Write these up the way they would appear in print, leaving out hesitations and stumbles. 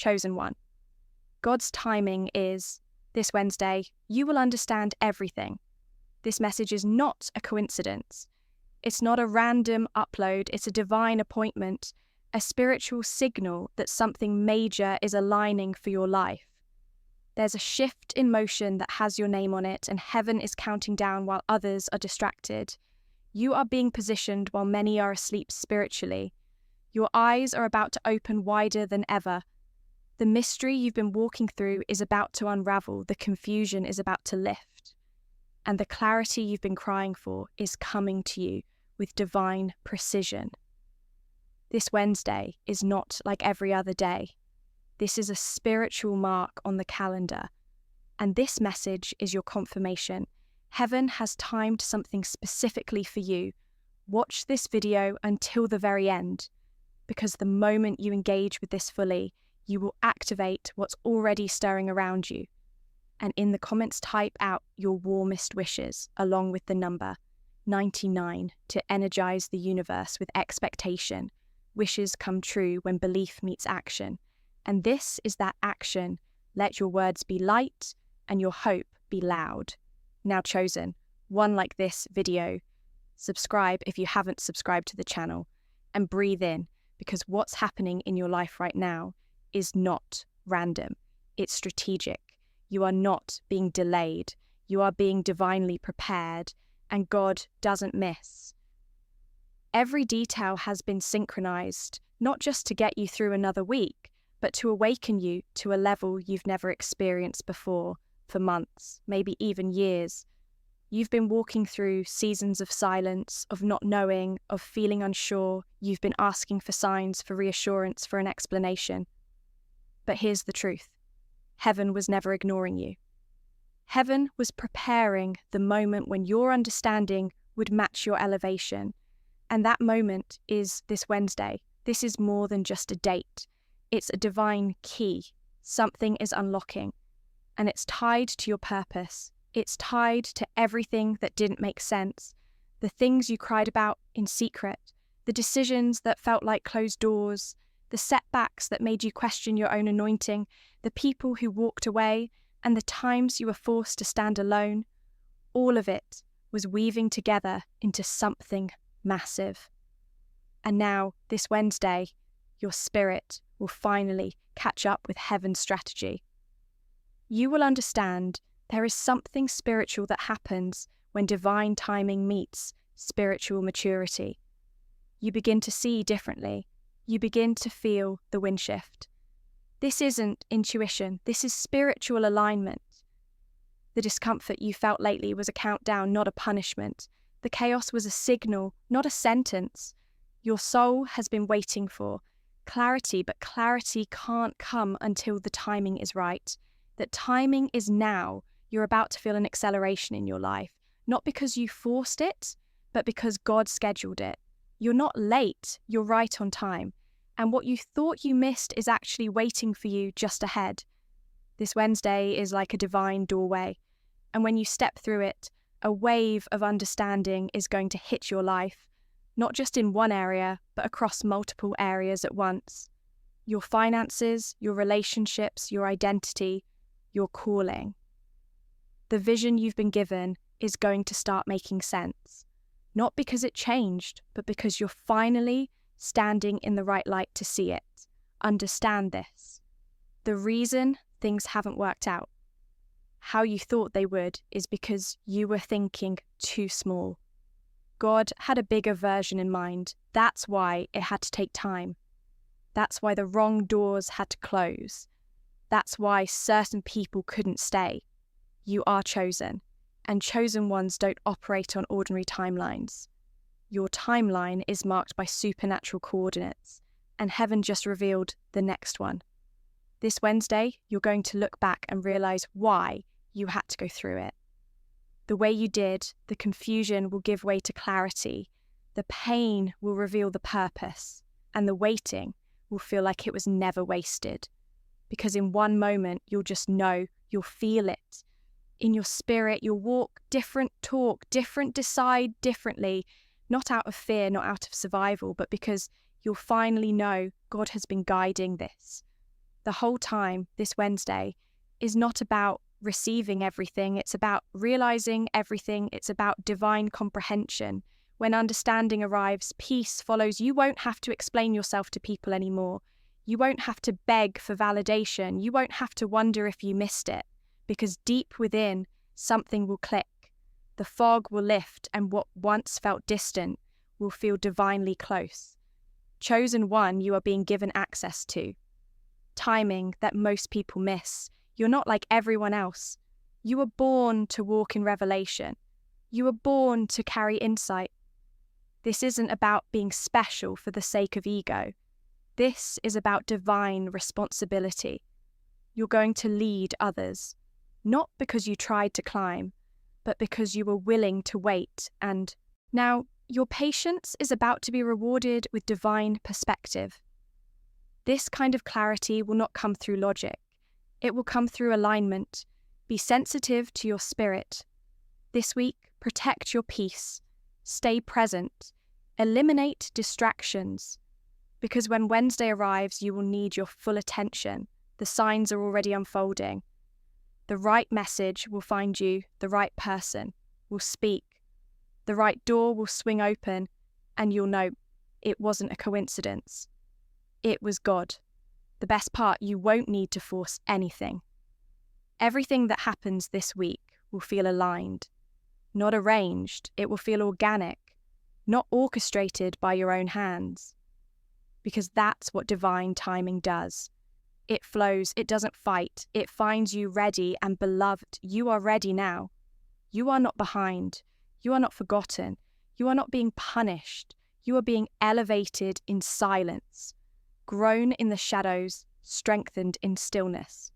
chosen one. God's timing is, this Wednesday, you will understand everything. This message is not a coincidence. It's not a random upload, it's a divine appointment, a spiritual signal that something major is aligning for your life. There's a shift in motion that has your name on it, and heaven is counting down while others are distracted. You are being positioned while many are asleep spiritually. Your eyes are about to open wider than ever. The mystery you've been walking through is about to unravel, the confusion is about to lift. And the clarity you've been crying for is coming to you with divine precision. This Wednesday is not like every other day. This is a spiritual mark on the calendar. And this message is your confirmation. Heaven has timed something specifically for you. Watch this video until the very end, because the moment you engage with this fully, you will activate what's already stirring around you. And in the comments, type out your warmest wishes along with the number 99 to energize the universe with expectation. Wishes come true when belief meets action. And this is that action. Let your words be light and your hope be loud. Now chosen, one like this video. Subscribe if you haven't subscribed to the channel, and breathe in, because what's happening in your life right now is not random. It's strategic. You are not being delayed. You are being divinely prepared, and God doesn't miss. Every detail has been synchronized, not just to get you through another week, but to awaken you to a level you've never experienced before for months, maybe even years. You've been walking through seasons of silence, of not knowing, of feeling unsure. You've been asking for signs, for reassurance, for an explanation. But here's the truth. Heaven was never ignoring you. Heaven was preparing the moment when your understanding would match your elevation. And that moment is this Wednesday. This is more than just a date. It's a divine key. Something is unlocking. And it's tied to your purpose. It's tied to everything that didn't make sense. The things you cried about in secret. The decisions that felt like closed doors. The setbacks that made you question your own anointing. The people who walked away. And the times you were forced to stand alone. All of it was weaving together into something massive. And now, this Wednesday, your spirit will finally catch up with heaven's strategy. You will understand there is something spiritual that happens when divine timing meets spiritual maturity. You begin to see differently. You begin to feel the wind shift. This isn't intuition. This is spiritual alignment. The discomfort you felt lately was a countdown, not a punishment. The chaos was a signal, not a sentence. Your soul has been waiting for clarity, but clarity can't come until the timing is right. That timing is now. You're about to feel an acceleration in your life, not because you forced it, but because God scheduled it. You're not late, you're right on time. And what you thought you missed is actually waiting for you just ahead. This Wednesday is like a divine doorway. And when you step through it, a wave of understanding is going to hit your life, not just in one area, but across multiple areas at once. Your finances, your relationships, your identity, your calling. The vision you've been given is going to start making sense. Not because it changed, but because you're finally standing in the right light to see it. Understand this. The reason things haven't worked out, how you thought they would, is because you were thinking too small. God had a bigger version in mind. That's why it had to take time. That's why the wrong doors had to close. That's why certain people couldn't stay. You are chosen, and chosen ones don't operate on ordinary timelines. Your timeline is marked by supernatural coordinates, and heaven just revealed the next one. This Wednesday, you're going to look back and realize why you had to go through it. The way you did, the confusion will give way to clarity. The pain will reveal the purpose, and the waiting will feel like it was never wasted. Because in one moment, you'll just know, you'll feel it. In your spirit, you'll walk different, talk different, decide differently, not out of fear, not out of survival, but because you'll finally know God has been guiding this. the whole time this Wednesday is not about receiving everything, it's about realizing everything, it's about divine comprehension. When understanding arrives, peace follows. You won't have to explain yourself to people anymore. You won't have to beg for validation. You won't have to wonder if you missed it, because deep within, something will click. The fog will lift, and what once felt distant will feel divinely close. Chosen one you are being given access to. Timing that most people miss. You're not like everyone else. You were born to walk in revelation. You were born to carry insight. This isn't about being special for the sake of ego. This is about divine responsibility. You're going to lead others, not because you tried to climb, but because you were willing to wait. And now, your patience is about to be rewarded with divine perspective. This kind of clarity will not come through logic. It will come through alignment. Be sensitive to your spirit. This week, protect your peace. Stay present. Eliminate distractions. Because when Wednesday arrives, you will need your full attention. The signs are already unfolding. The right message will find you. The right person will speak. The right door will swing open, and you'll know it wasn't a coincidence. It was God. The best part, you won't need to force anything. Everything that happens this week will feel aligned, not arranged. It will feel organic, not orchestrated by your own hands. Because that's what divine timing does. It flows, it doesn't fight, it finds you ready and beloved. You are ready now. You are not behind. You are not forgotten. You are not being punished. You are being elevated in silence, grown in the shadows, strengthened in stillness.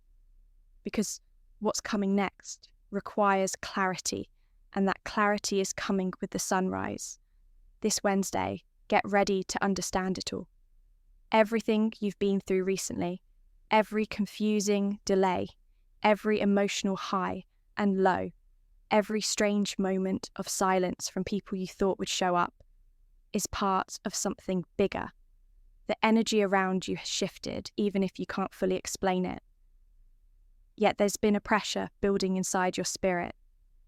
Because what's coming next requires clarity, and that clarity is coming with the sunrise. This Wednesday, get ready to understand it all. Everything you've been through recently, every confusing delay, every emotional high and low, every strange moment of silence from people you thought would show up, is part of something bigger. The energy around you has shifted, even if you can't fully explain it. Yet there's been a pressure building inside your spirit,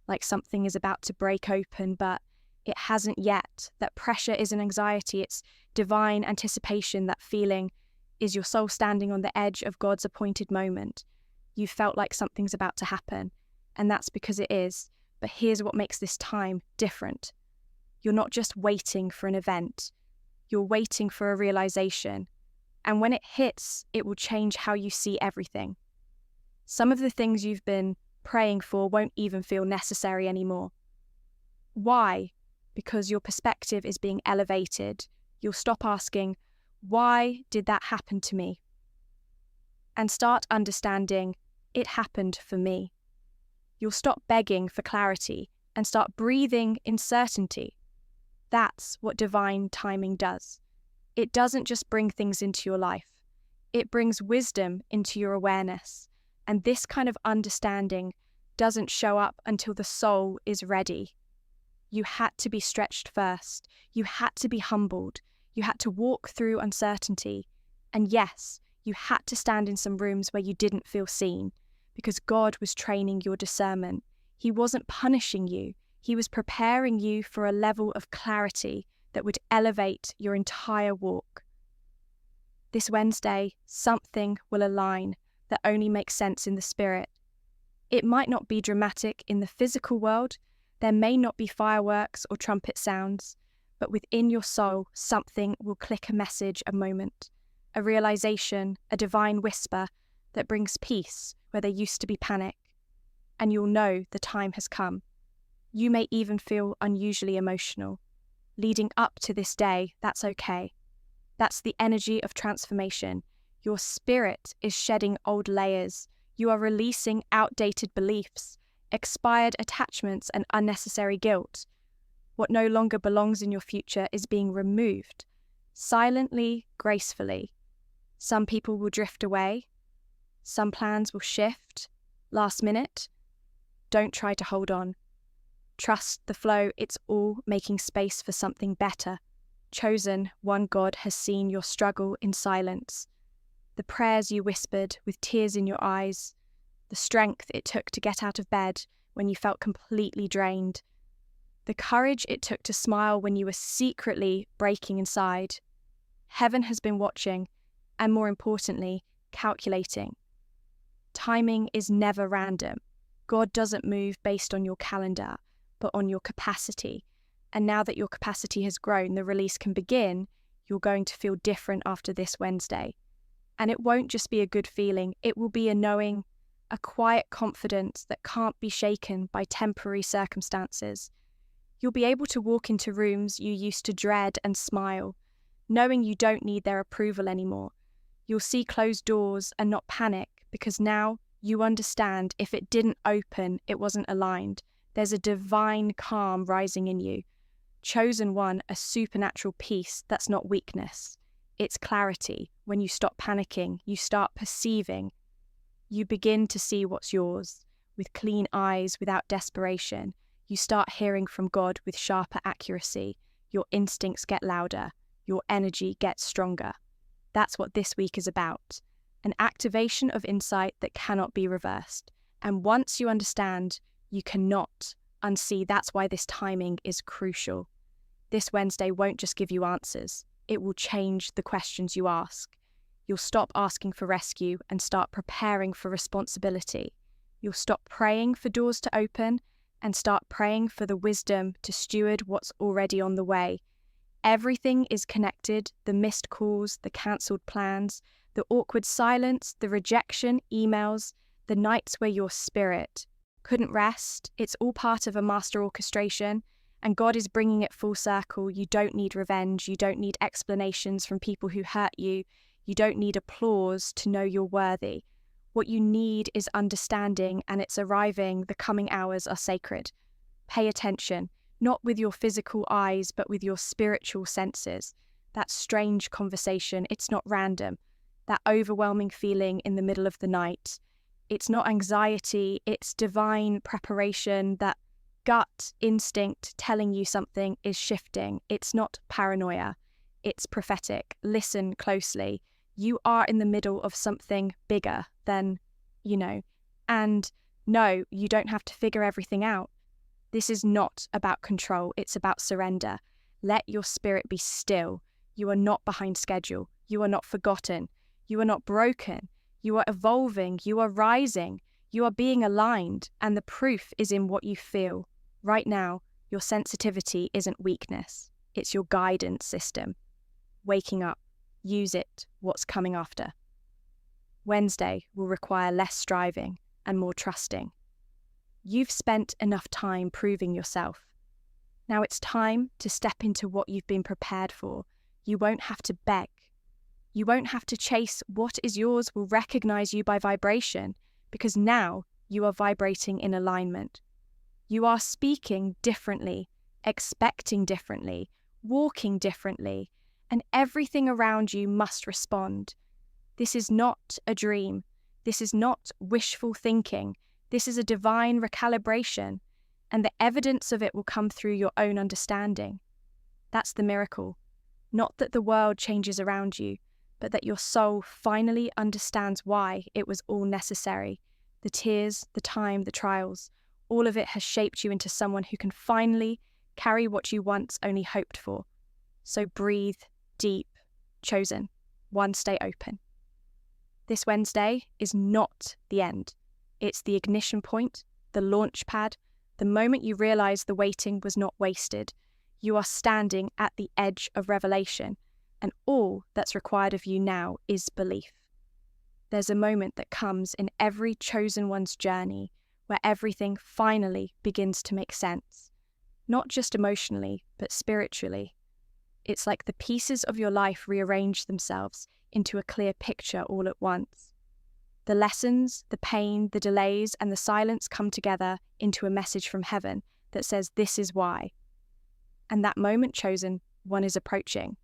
like something is about to break open, but it hasn't yet. That pressure isn't anxiety, it's divine anticipation. That feeling is your soul standing on the edge of God's appointed moment. You felt like something's about to happen, and that's because it is. But here's what makes this time different. You're not just waiting for an event, you're waiting for a realization. And when it hits, it will change how you see everything. Some of the things you've been praying for won't even feel necessary anymore. Why? Because your perspective is being elevated. You'll stop asking, why did that happen to me? And start understanding, it happened for me. You'll stop begging for clarity and start breathing in certainty. That's what divine timing does. It doesn't just bring things into your life. It brings wisdom into your awareness. And this kind of understanding doesn't show up until the soul is ready. You had to be stretched first. You had to be humbled. You had to walk through uncertainty. And yes, you had to stand in some rooms where you didn't feel seen, because God was training your discernment. He wasn't punishing you. He was preparing you for a level of clarity that would elevate your entire walk. This Wednesday, something will align that only makes sense in the spirit. It might not be dramatic in the physical world. There may not be fireworks or trumpet sounds, but within your soul, something will click, a message, a moment, a realization, a divine whisper that brings peace where there used to be panic. And you'll know the time has come. You may even feel unusually emotional. Leading up to this day, that's okay. That's the energy of transformation. Your spirit is shedding old layers. You are releasing outdated beliefs, expired attachments, and unnecessary guilt. What no longer belongs in your future is being removed, silently, gracefully. Some people will drift away. Some plans will shift, last minute. Don't try to hold on. Trust the flow. It's all making space for something better. Chosen one, God has seen your struggle in silence. the prayers you whispered with tears in your eyes, the strength it took to get out of bed when you felt completely drained, the courage it took to smile when you were secretly breaking inside. Heaven has been watching, and more importantly, calculating. Timing is never random. God doesn't move based on your calendar, but on your capacity. And now that your capacity has grown, the release can begin. You're going to feel different after this Wednesday. And it won't just be a good feeling, it will be a knowing, a quiet confidence that can't be shaken by temporary circumstances. You'll be able to walk into rooms you used to dread and smile, knowing you don't need their approval anymore. You'll see closed doors and not panic, because now you understand if it didn't open, it wasn't aligned. There's a divine calm rising in you. Chosen one, a supernatural peace that's not weakness. It's clarity. When you stop panicking, you start perceiving. You begin to see what's yours with clean eyes, without desperation. You start hearing from God with sharper accuracy. Your instincts get louder. Your energy gets stronger. That's what this week is about. An activation of insight that cannot be reversed. And once you understand, you cannot unsee. That's why this timing is crucial. This Wednesday won't just give you answers. It will change the questions you ask. You'll stop asking for rescue and start preparing for responsibility. You'll stop praying for doors to open and start praying for the wisdom to steward what's already on the way. Everything is connected: the missed calls, the cancelled plans, the awkward silence, the rejection emails, the nights where your spirit couldn't rest. It's all part of a master orchestration, and God is bringing it full circle. You don't need revenge. You don't need explanations from people who hurt you. You don't need applause to know you're worthy. What you need is understanding, and it's arriving. The coming hours are sacred. Pay attention, not with your physical eyes, but with your spiritual senses. That strange conversation, it's not random. That overwhelming feeling in the middle of the night, it's not anxiety, it's divine preparation. That gut instinct telling you something is shifting. It's not paranoia, it's prophetic. Listen closely. You are in the middle of something bigger than, and no, you don't have to figure everything out. This is not about control, it's about surrender. Let your spirit be still. You are not behind schedule. You are not forgotten. You are not broken. You are evolving. You are rising. You are being aligned. And the proof is in what you feel. Right now, your sensitivity isn't weakness. It's your guidance system. Waking up. Use it. What's coming after? Wednesday will require less striving and more trusting. You've spent enough time proving yourself. Now it's time to step into what you've been prepared for. You won't have to beg. You won't have to chase. What is yours will recognize you by vibration, because now you are vibrating in alignment. You are speaking differently, expecting differently, walking differently, and everything around you must respond. This is not a dream. This is not wishful thinking. This is a divine recalibration, and the evidence of it will come through your own understanding. That's the miracle. Not that the world changes around you, but that your soul finally understands why it was all necessary. The tears, the time, the trials, all of it has shaped you into someone who can finally carry what you once only hoped for. So breathe deep, chosen. One, stay open. This Wednesday is not the end. It's the ignition point, the launch pad, the moment you realize the waiting was not wasted. You are standing at the edge of revelation, and all that's required of you now is belief. There's a moment that comes in every chosen one's journey where everything finally begins to make sense, not just emotionally, but spiritually. It's like the pieces of your life rearrange themselves into a clear picture all at once. The lessons, the pain, the delays, and the silence come together into a message from heaven that says, this is why. And that moment chosen one is approaching.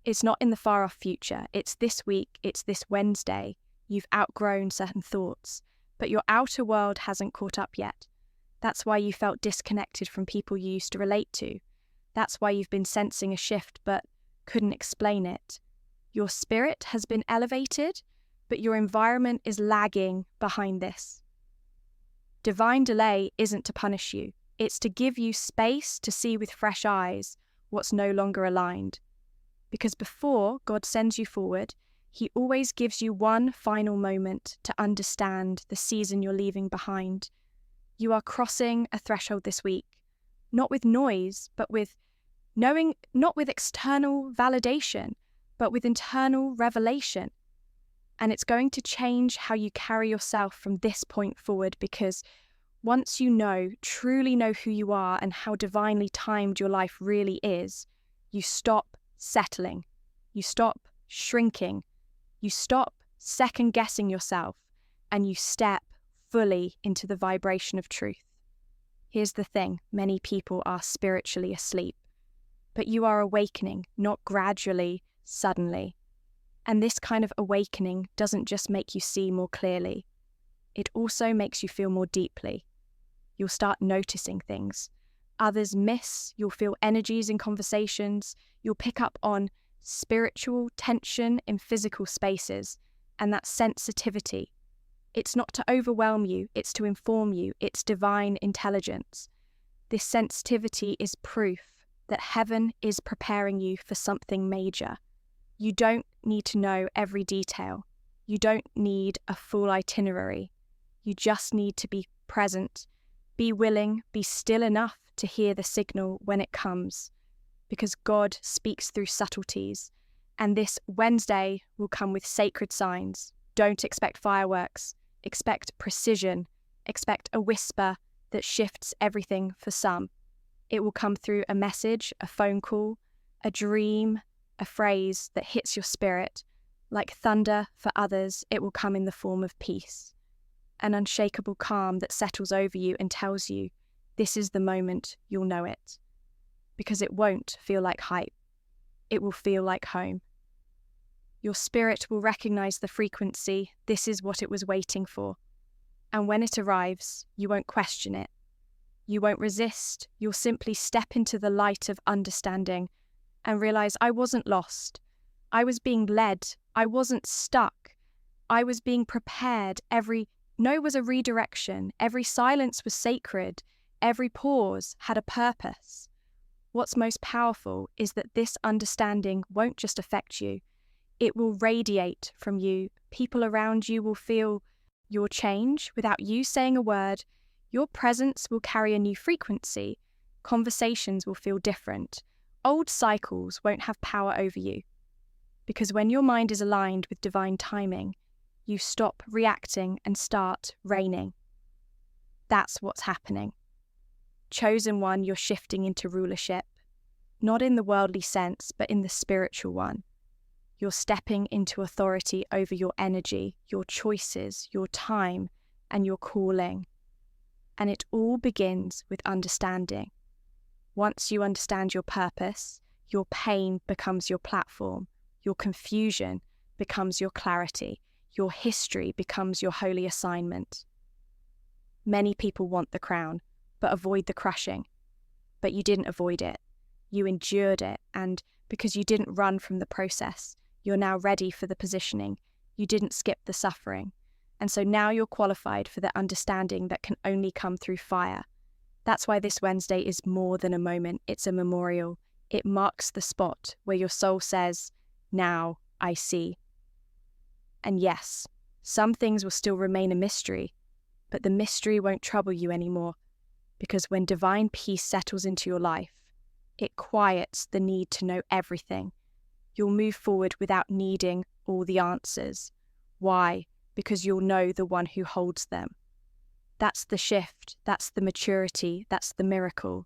It's not in the far-off future. It's this week. It's this Wednesday. You've outgrown certain thoughts, but your outer world hasn't caught up yet. That's why you felt disconnected from people you used to relate to. That's why you've been sensing a shift but couldn't explain it. Your spirit has been elevated, but your environment is lagging behind this. Divine delay isn't to punish you. It's to give you space to see with fresh eyes what's no longer aligned. Because before God sends you forward, He always gives you one final moment to understand the season you're leaving behind. You are crossing a threshold this week, not with noise, but with knowing, not with external validation, but with internal revelation. And it's going to change how you carry yourself from this point forward, because once you truly know who you are and how divinely timed your life really is, you stop settling, you stop shrinking, you stop second-guessing yourself, and you step fully into the vibration of truth. Here's the thing, many people are spiritually asleep, but you are awakening, not gradually, suddenly. And this kind of awakening doesn't just make you see more clearly, it also makes you feel more deeply. You'll start noticing things others miss, you'll feel energies in conversations, you'll pick up on spiritual tension in physical spaces, and that sensitivity. It's not to overwhelm you, it's to inform you, it's divine intelligence. This sensitivity is proof that heaven is preparing you for something major. You don't need to know every detail. You don't need a full itinerary. You just need to be present, be willing, be still enough to hear the signal when it comes, because God speaks through subtleties, and this Wednesday will come with sacred signs. Don't expect fireworks, expect precision, expect a whisper that shifts everything for some. It will come through a message, a phone call, a dream, a phrase that hits your spirit. Like thunder for others, it will come in the form of peace. An unshakable calm that settles over you and tells you, this is the moment you'll know it. Because it won't feel like hype. It will feel like home. Your spirit will recognize the frequency, this is what it was waiting for. And when it arrives, you won't question it. You won't resist, you'll simply step into the light of understanding and realize I wasn't lost. I was being led. I wasn't stuck. I was being prepared. Every no was a redirection. Every silence was sacred. Every pause had a purpose. What's most powerful is that this understanding won't just affect you. It will radiate from you. People around you will feel your change without you saying a word. Your presence will carry a new frequency. Conversations will feel different. Old cycles won't have power over you. Because when your mind is aligned with divine timing, you stop reacting and start reigning. That's what's happening. Chosen one, you're shifting into rulership, not in the worldly sense, but in the spiritual one. You're stepping into authority over your energy, your choices, your time, and your calling. And it all begins with understanding. Once you understand your purpose, your pain becomes your platform, your confusion becomes your clarity, your history becomes your holy assignment. Many people want the crown, but avoid the crushing. But you didn't avoid it. You endured it, and because you didn't run from the process, you're now ready for the positioning. You didn't skip the suffering. And so now you're qualified for the understanding that can only come through fire. That's why this Wednesday is more than a moment, it's a memorial. It marks the spot where your soul says, now I see. And yes, some things will still remain a mystery, but the mystery won't trouble you anymore, because when divine peace settles into your life, it quiets the need to know everything. You'll move forward without needing all the answers. Why? Because you'll know the one who holds them. That's the shift, that's the maturity, that's the miracle.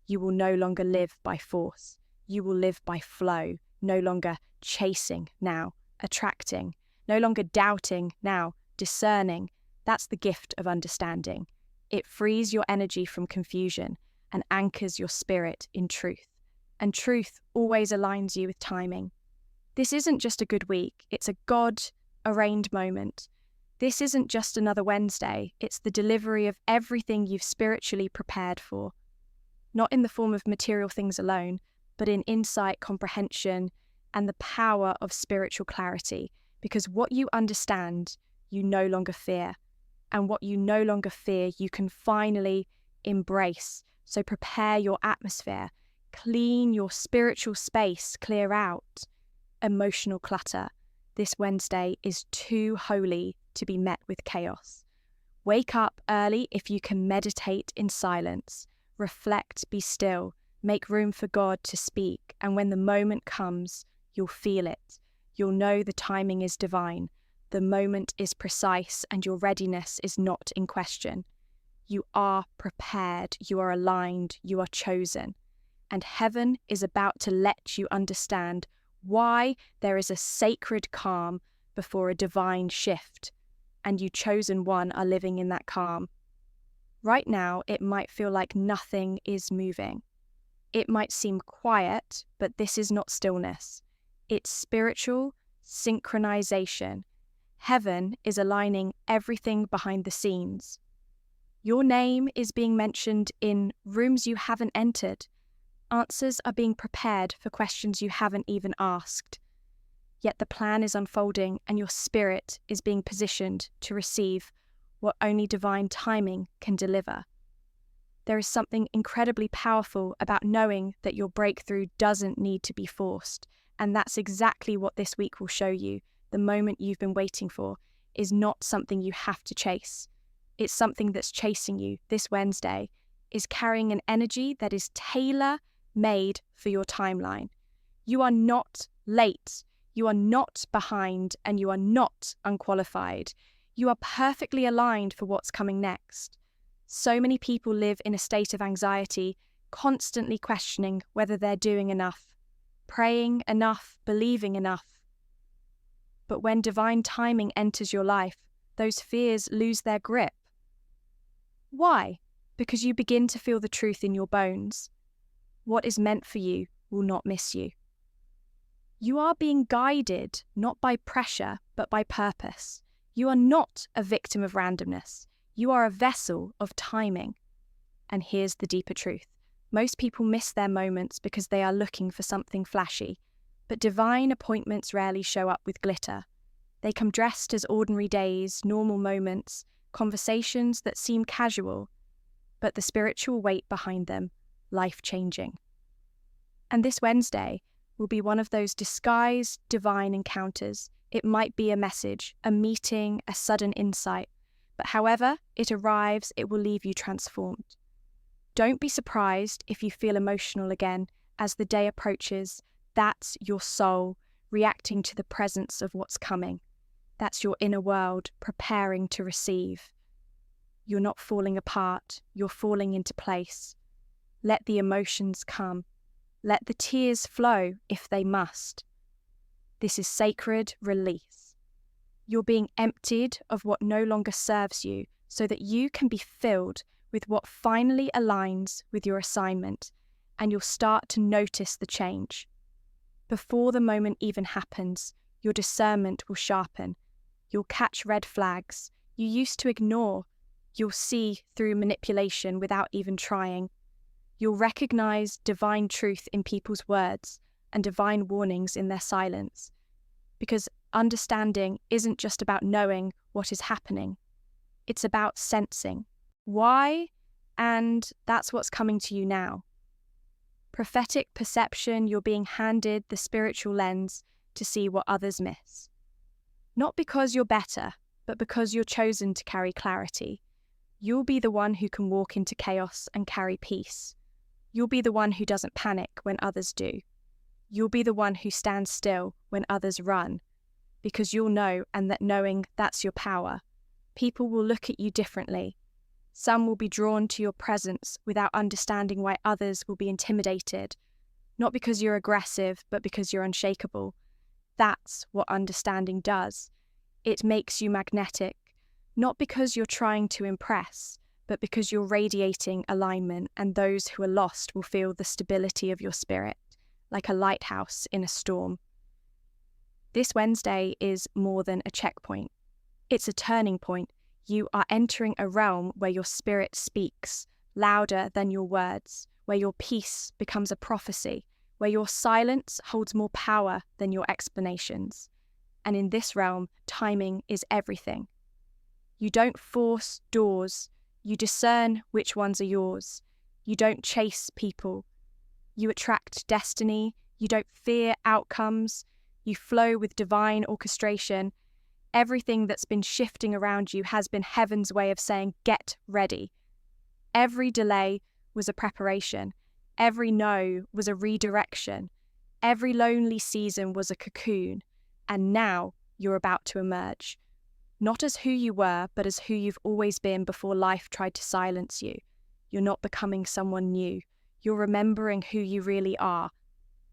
You will no longer live by force. You will live by flow, no longer chasing now, attracting, no longer doubting now, discerning. That's the gift of understanding. It frees your energy from confusion and anchors your spirit in truth. And truth always aligns you with timing. This isn't just a good week, it's a God-arranged moment. This isn't just another Wednesday, it's the delivery of everything you've spiritually prepared for. Not in the form of material things alone, but in insight, comprehension, and the power of spiritual clarity. because what you understand, you no longer fear. And what you no longer fear, you can finally embrace. So prepare your atmosphere, clean your spiritual space, clear out emotional clutter. This Wednesday is too holy to be met with chaos. Wake up early if you can meditate in silence. Reflect, be still, make room for God to speak. And when the moment comes, you'll feel it. You'll know the timing is divine. The moment is precise and your readiness is not in question. You are prepared, you are aligned, you are chosen. And heaven is about to let you understand why there is a sacred calm before a divine shift. And you chosen one are living in that calm. Right now, it might feel like nothing is moving. It might seem quiet, but this is not stillness. It's spiritual synchronization. Heaven is aligning everything behind the scenes. Your name is being mentioned in rooms you haven't entered. Answers are being prepared for questions you haven't even asked. Yet the plan is unfolding and your spirit is being positioned to receive what only divine timing can deliver. There is something incredibly powerful about knowing that your breakthrough doesn't need to be forced, and that's exactly what this week will show you. The moment you've been waiting for is not something you have to chase. It's something that's chasing you. This Wednesday is carrying an energy that is tailor-made for your timeline. You are not late. You are not behind, and you are not unqualified. You are perfectly aligned for what's coming next. So many people live in a state of anxiety, constantly questioning whether they're doing enough, praying enough, believing enough. But when divine timing enters your life, those fears lose their grip. Why? Because you begin to feel the truth in your bones. What is meant for you will not miss you. You are being guided not by pressure, but by purpose. You are not a victim of randomness. You are a vessel of timing. And here's the deeper truth. Most people miss their moments because they are looking for something flashy. But divine appointments rarely show up with glitter. They come dressed as ordinary days, normal moments, conversations that seem casual, but the spiritual weight behind them, life-changing. And this Wednesday will be one of those disguised divine encounters. It might be a message, a meeting, a sudden insight, but however it arrives, it will leave you transformed. Don't be surprised if you feel emotional again as the day approaches. That's your soul reacting to the presence of what's coming. That's your inner world preparing to receive. You're not falling apart, you're falling into place. Let the emotions come. Let the tears flow if they must. This is sacred release. You're being emptied of what no longer serves you so that you can be filled with what finally aligns with your assignment, and you'll start to notice the change. Before the moment even happens, your discernment will sharpen. You'll catch red flags you used to ignore. You'll see through manipulation without even trying. You'll recognize divine truth in people's words and divine warnings in their silence. Because understanding isn't just about knowing what is happening. It's about sensing. Why? And that's what's coming to you now. Prophetic perception, you're being handed the spiritual lens to see what others miss. Not because you're better, but because you're chosen to carry clarity. You'll be the one who can walk into chaos and carry peace. You'll be the one who doesn't panic when others do. You'll be the one who stands still when others run, because you'll know, and that knowing, that's your power. People will look at you differently. Some will be drawn to your presence without understanding why others will be intimidated, not because you're aggressive, but because you're unshakable. That's what understanding does. It makes you magnetic, not because you're trying to impress, but because you're radiating alignment, and those who are lost will feel the stability of your spirit, like a lighthouse in a storm. This Wednesday is more than a checkpoint. It's a turning point. You are entering a realm where your spirit speaks louder than your words, where your peace becomes a prophecy, where your silence holds more power than your explanations. And in this realm, timing is everything. You don't force doors. You discern which ones are yours. You don't chase people. You attract destiny. You don't fear outcomes. You flow with divine orchestration. Everything that's been shifting around you has been heaven's way of saying, get ready. Every delay was a preparation. Every no was a redirection. Every lonely season was a cocoon. And now you're about to emerge. Not as who you were, but as who you've always been before life tried to silence you. You're not becoming someone new. You're remembering who you really are.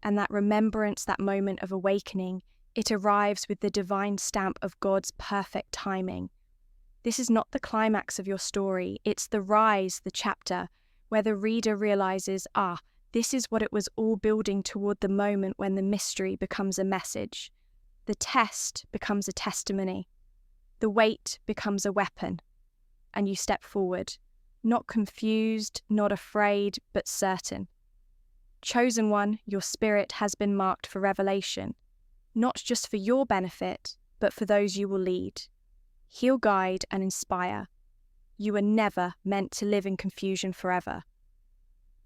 And that remembrance, that moment of awakening, it arrives with the divine stamp of God's perfect timing. This is not the climax of your story. It's the rise, the chapter, where the reader realizes, this is what it was all building toward, the moment when the mystery becomes a message. The test becomes a testimony. The weight becomes a weapon. And you step forward, not confused, not afraid, but certain. Chosen one, your spirit has been marked for revelation, not just for your benefit, but for those you will lead. He'll guide and inspire. You were never meant to live in confusion forever.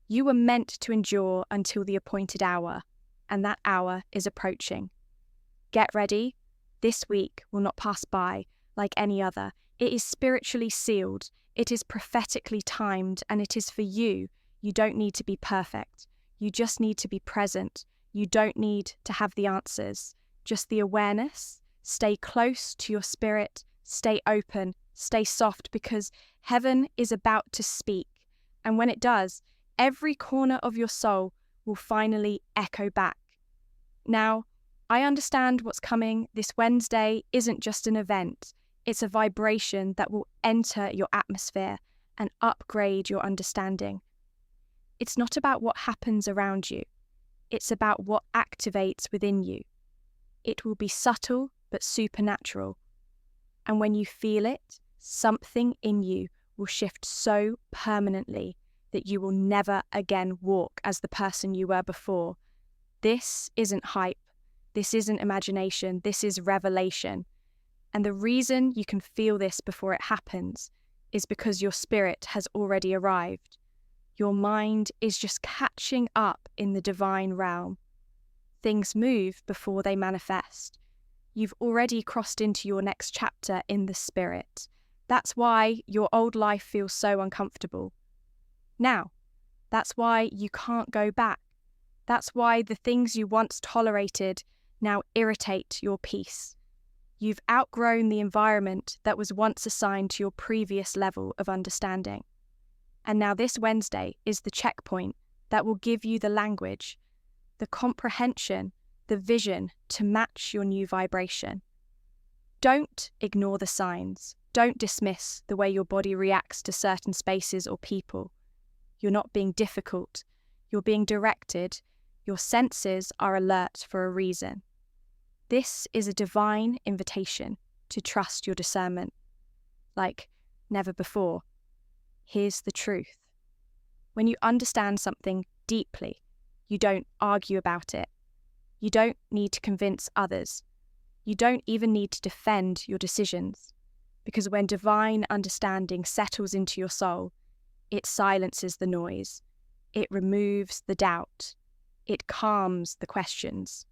You were meant to endure until the appointed hour, and that hour is approaching. Get ready. This week will not pass by like any other. It is spiritually sealed. It is prophetically timed, and it is for you. You don't need to be perfect. You just need to be present. You don't need to have the answers, just the awareness. Stay close to your spirit. Stay open. Stay soft, because heaven is about to speak. And when it does, every corner of your soul will finally echo back. Now, I understand what's coming. This Wednesday isn't just an event. It's a vibration that will enter your atmosphere and upgrade your understanding. It's not about what happens around you. It's about what activates within you. It will be subtle but supernatural. And when you feel it, something in you will shift so permanently that you will never again walk as the person you were before. This isn't hype. This isn't imagination. This is revelation. And the reason you can feel this before it happens is because your spirit has already arrived. Your mind is just catching up in the divine realm. Things move before they manifest. You've already crossed into your next chapter in the spirit. That's why your old life feels so uncomfortable. Now, that's why you can't go back. That's why the things you once tolerated now irritate your peace. You've outgrown the environment that was once assigned to your previous level of understanding. And now this Wednesday is the checkpoint that will give you the language, the comprehension, the vision to match your new vibration. Don't ignore the signs. Don't dismiss the way your body reacts to certain spaces or people. You're not being difficult. You're being directed. Your senses are alert for a reason. This is a divine invitation to trust your discernment. Like never before. Here's the truth. When you understand something deeply, you don't argue about it. You don't need to convince others. You don't even need to defend your decisions. Because when divine understanding settles into your soul, it silences the noise. It removes the doubt. It calms the questions.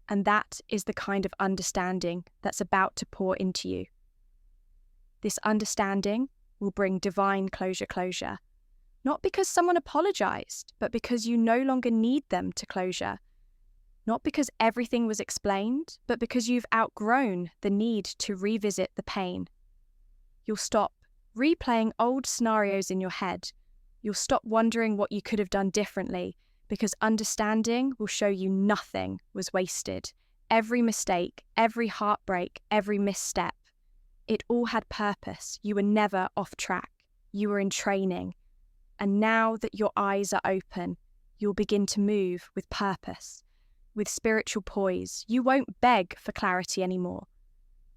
And that is the kind of understanding that's about to pour into you. This understanding will bring divine closure. Not because someone apologized, but because you no longer need them to closure. Not because everything was explained, but because you've outgrown the need to revisit the pain. You'll stop replaying old scenarios in your head. You'll stop wondering what you could have done differently, because understanding will show you nothing was wasted. Every mistake, every heartbreak, every misstep, it all had purpose. You were never off track. You were in training. And now that your eyes are open, you'll begin to move with purpose, with spiritual poise. You won't beg for clarity anymore.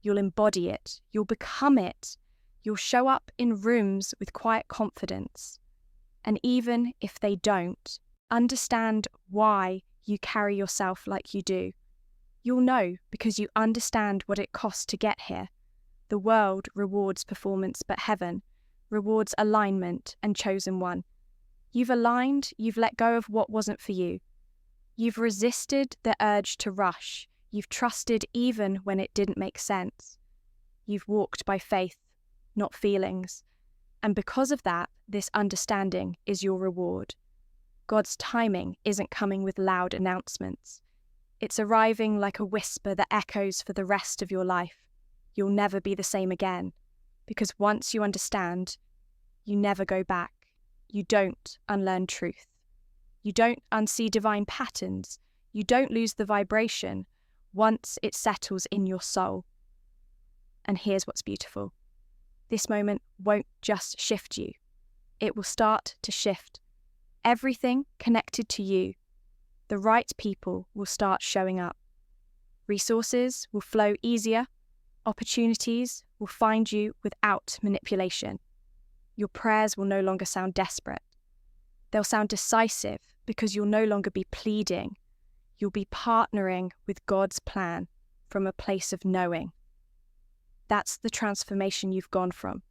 You'll embody it. You'll become it. You'll show up in rooms with quiet confidence. And even if they don't, understand why you carry yourself like you do. You'll know because you understand what it costs to get here. The world rewards performance, but heaven rewards alignment and chosen one. You've aligned, you've let go of what wasn't for you. You've resisted the urge to rush. You've trusted even when it didn't make sense. You've walked by faith, not feelings. And because of that, this understanding is your reward. God's timing isn't coming with loud announcements. It's arriving like a whisper that echoes for the rest of your life. You'll never be the same again, because once you understand, you never go back. You don't unlearn truth. You don't unsee divine patterns. You don't lose the vibration once it settles in your soul. And here's what's beautiful. This moment won't just shift you. It will start to shift everything connected to you. The right people will start showing up. Resources will flow easier. Opportunities will find you without manipulation. Your prayers will no longer sound desperate. They'll sound decisive because you'll no longer be pleading. You'll be partnering with God's plan from a place of knowing. That's the transformation you've gone from,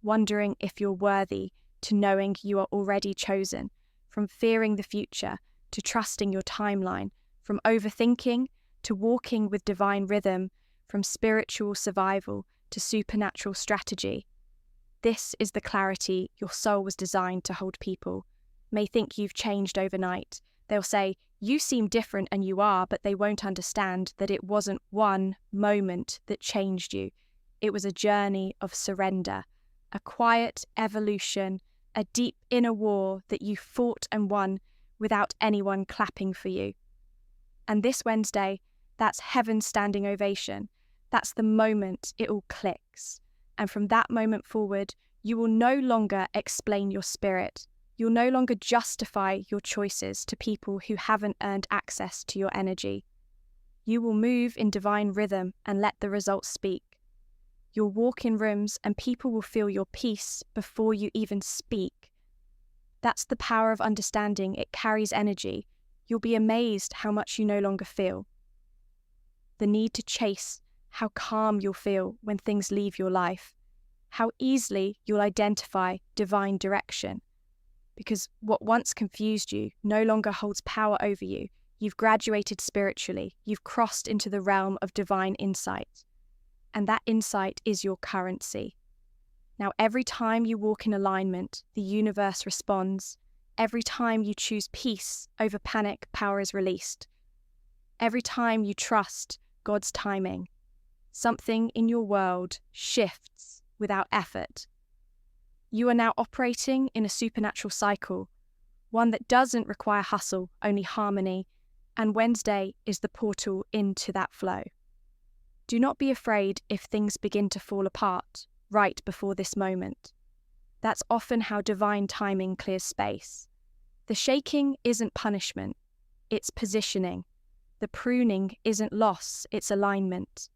wondering if you're worthy, to knowing you are already chosen, from fearing the future to trusting your timeline, from overthinking to walking with divine rhythm, from spiritual survival to supernatural strategy. This is the clarity your soul was designed to hold. People may think you've changed overnight. They'll say, you seem different, and you are, but they won't understand that it wasn't one moment that changed you. It was a journey of surrender, a quiet evolution, a deep inner war that you fought and won without anyone clapping for you. And this Wednesday, that's heaven's standing ovation. That's the moment it all clicks. And from that moment forward, you will no longer explain your spirit. You'll no longer justify your choices to people who haven't earned access to your energy. You will move in divine rhythm and let the results speak. You'll walk in rooms and people will feel your peace before you even speak. That's the power of understanding. It carries energy. You'll be amazed how much you no longer feel. The need to chase, how calm you'll feel when things leave your life. How easily you'll identify divine direction. Because what once confused you no longer holds power over you. You've graduated spiritually. You've crossed into the realm of divine insight. And that insight is your currency. Now, every time you walk in alignment, the universe responds. Every time you choose peace over panic, power is released. Every time you trust God's timing, something in your world shifts without effort. You are now operating in a supernatural cycle, one that doesn't require hustle, only harmony, and Wednesday is the portal into that flow. Do not be afraid if things begin to fall apart right before this moment. That's often how divine timing clears space. The shaking isn't punishment, it's positioning. The pruning isn't loss, it's alignment.